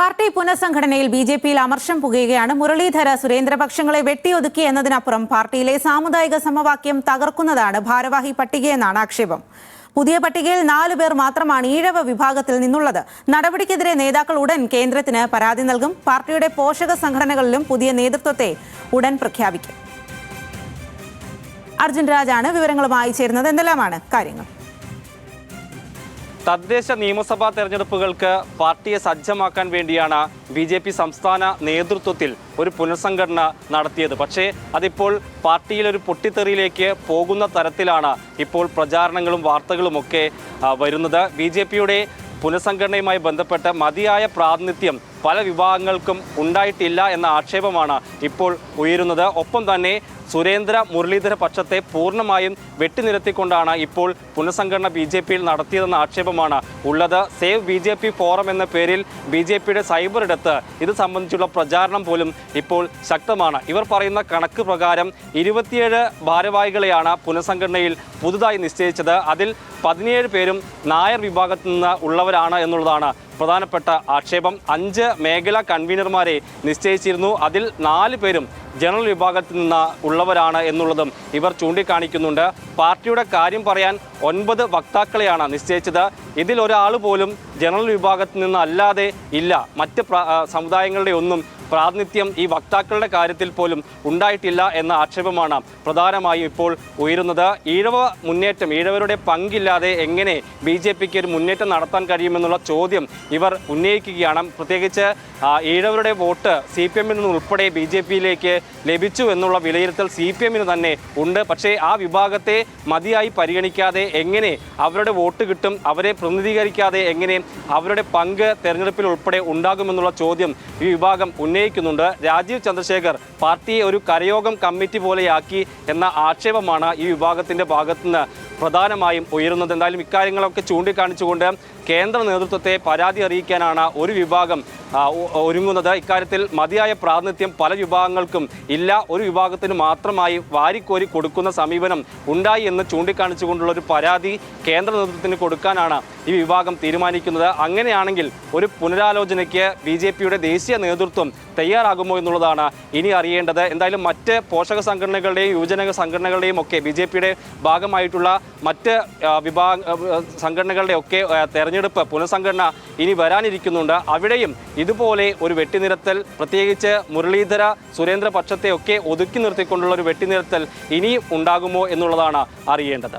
Party പുനഃസംഘടനയിൽ ബിജെപിയിൽ അമർഷം പുകയുകയാണ്. മുരളീധര സുരേന്ദ്രപക്ഷങ്ങളെ വെട്ടിയൊതുക്കി എന്നതിനപ്പുറം പാർട്ടിയിലെ സാമുദായിക സമവാക്യം തകർക്കുന്നതാണ് ഭാരവാഹി പട്ടികയെന്നാണ് ആക്ഷേപം. പുതിയ പട്ടികയിൽ 4 പേർ മാത്രമാണ് ഈഴവ വിഭാഗത്തിൽ നിന്നുള്ളത്. നടപടിക്കെതിരെ നേതാക്കൾ ഉടൻ കേന്ദ്രത്തിന് പരാതി നൽകും. പാർട്ടിയുടെ പോഷക സംഘടനകളിലും പുതിയ നേതൃത്വത്തെ ഉടൻ പ്രഖ്യാപിക്കും. അർജുൻ രാജാണ് വിവരങ്ങളുമായി ചേരുന്നത്. എന്തെല്ലാമാണ് കാര്യങ്ങൾ? തദ്ദേശ നിയമസഭാ തെരഞ്ഞെടുപ്പുകൾക്ക് പാർട്ടിയെ സജ്ജമാക്കാൻ വേണ്ടിയാണ് ബി.ജെ.പി. സംസ്ഥാന നേതൃത്വത്തിൽ ഒരു പുനഃസംഘടന നടത്തിയത്. പക്ഷേ അതിപ്പോൾ പാർട്ടിയിലൊരു പൊട്ടിത്തെറിയിലേക്ക് പോകുന്ന തരത്തിലാണ് ഇപ്പോൾ പ്രചാരണങ്ങളും വാർത്തകളുമൊക്കെ വരുന്നത്. ബി.ജെ.പിയുടെ പുനഃസംഘടനയുമായി ബന്ധപ്പെട്ട് മതിയായ പ്രാതിനിധ്യം പല വിഭാഗങ്ങൾക്കും ഉണ്ടായിട്ടില്ല എന്ന ആക്ഷേപമാണ് ഇപ്പോൾ ഉയരുന്നത്. ഒപ്പം തന്നെ സുരേന്ദ്ര മുരളീധര പക്ഷത്തെ പൂർണ്ണമായും വെട്ടിനിരത്തിക്കൊണ്ടാണ് ഇപ്പോൾ പുനഃസംഘടന ബി.ജെ.പിയിൽ നടത്തിയതെന്ന ആക്ഷേപമാണ് ഉള്ളത്. Save BJP. ഫോറം എന്ന പേരിൽ ബി.ജെ.പിയുടെ സൈബർ ഇടത്ത് ഇത് സംബന്ധിച്ചുള്ള പ്രചാരണം പോലും ഇപ്പോൾ ശക്തമാണ്. ഇവർ പറയുന്ന കണക്ക് പ്രകാരം 27 ഭാരവാഹികളെയാണ് പുനഃസംഘടനയിൽ പുതുതായി നിശ്ചയിച്ചത്. അതിൽ 17 പേരും നായർ വിഭാഗത്തിൽ നിന്ന് ഉള്ളവരാണ് എന്നുള്ളതാണ് പ്രധാനപ്പെട്ട ആക്ഷേപം. 5 മേഖലാ കൺവീനർമാരെ നിശ്ചയിച്ചിരുന്നു. അതിൽ 4 പേരും ജനറൽ വിഭാഗത്തിൽ നിന്ന് ഉള്ളവരാണ് എന്നുള്ളതും ഇവർ ചൂണ്ടിക്കാണിക്കുന്നുണ്ട്. പാർട്ടിയുടെ കാര്യം പറയാൻ 9 വക്താക്കളെയാണ് നിശ്ചയിച്ചത്. ഇതിൽ ഒരാൾ പോലും ജനറൽ വിഭാഗത്തിൽ നിന്ന് അല്ലാതെ ഇല്ല. മറ്റ് സമുദായങ്ങളുടെ ഒന്നും പ്രാതിനിധ്യം ഈ വക്താക്കളുടെ കാര്യത്തിൽ പോലും ഉണ്ടായിട്ടില്ല എന്ന ആക്ഷേപമാണ് പ്രധാനമായും ഇപ്പോൾ ഉയരുന്നത്. ഈഴവരുടെ പങ്കില്ലാതെ എങ്ങനെ ബി.ജെ.പിക്ക് ഒരു മുന്നേറ്റം നടത്താൻ കഴിയുമെന്നുള്ള ചോദ്യം ഇവർ ഉന്നയിക്കുകയാണ്. പ്രത്യേകിച്ച് ഈഴവരുടെ വോട്ട് CPM-ൽ നിന്ന് ഉൾപ്പെടെ ബി.ജെ.പിയിലേക്ക് ലഭിച്ചു എന്നുള്ള വിലയിരുത്തൽ CPM-ന് തന്നെ ഉണ്ട്. പക്ഷേ ആ വിഭാഗത്തെ മതിയായി പരിഗണിക്കാതെ എങ്ങനെ അവരുടെ വോട്ട് കിട്ടും, അവരെ പ്രതിനിധീകരിക്കാതെ എങ്ങനെ അവരുടെ പങ്ക് തെരഞ്ഞെടുപ്പിൽ ഉൾപ്പെടെ ഉണ്ടാകുമെന്നുള്ള ചോദ്യം ഈ വിഭാഗം ഉന്നയിക്കുന്നുണ്ട്. രാജീവ് ചന്ദ്രശേഖർ പാർട്ടിയെ ഒരു കരയോഗം കമ്മിറ്റി പോലെയാക്കി എന്ന ആക്ഷേപമാണ് ഈ വിഭാഗത്തിൻ്റെ ഭാഗത്തുനിന്ന് പ്രധാനമായും ഉയരുന്നത്. എന്തായാലും ഇക്കാര്യങ്ങളൊക്കെ ചൂണ്ടിക്കാണിച്ചുകൊണ്ട് കേന്ദ്ര നേതൃത്വത്തെ പരാതി അറിയിക്കാനാണ് ഒരു വിഭാഗം ഒരുങ്ങുന്നത്. ഇക്കാര്യത്തിൽ മതിയായ പ്രാതിനിധ്യം പല വിഭാഗങ്ങൾക്കും ഇല്ല. ഒരു വിഭാഗത്തിന് മാത്രമായി വാരിക്കോരി കൊടുക്കുന്ന സമീപനം ഉണ്ടായി എന്ന് ചൂണ്ടിക്കാണിച്ചുകൊണ്ടുള്ള ഒരു പരാതി കേന്ദ്ര നേതൃത്വത്തിന് കൊടുക്കാനാണ് ഈ വിഭാഗം തീരുമാനിക്കുന്നത്. അങ്ങനെയാണെങ്കിൽ ഒരു പുനരാലോചനയ്ക്ക് ബി.ജെ.പിയുടെ ദേശീയ നേതൃത്വം തയ്യാറാകുമോ എന്നുള്ളതാണ് ഇനി അറിയേണ്ടത്. എന്തായാലും മറ്റ് പോഷക സംഘടനകളുടെയും യുവജന സംഘടനകളുടെയും ഒക്കെ ബി.ജെ.പിയുടെ ഭാഗമായിട്ടുള്ള മറ്റ് സംഘടനകളുടെ ഒക്കെ തെരഞ്ഞെടുപ്പ് പുനഃസംഘടന ഇനി വരാനിരിക്കുന്നുണ്ട്. അവിടെയും ഇതുപോലെ ഒരു വെട്ടിനിരത്തൽ, പ്രത്യേകിച്ച് മുരളീധര സുരേന്ദ്ര പക്ഷത്തെയൊക്കെ ഒതുക്കി നിർത്തിക്കൊണ്ടുള്ള ഒരു വെട്ടിനിരത്തൽ ഇനിയും ഉണ്ടാകുമോ എന്നുള്ളതാണ് അറിയേണ്ടത്.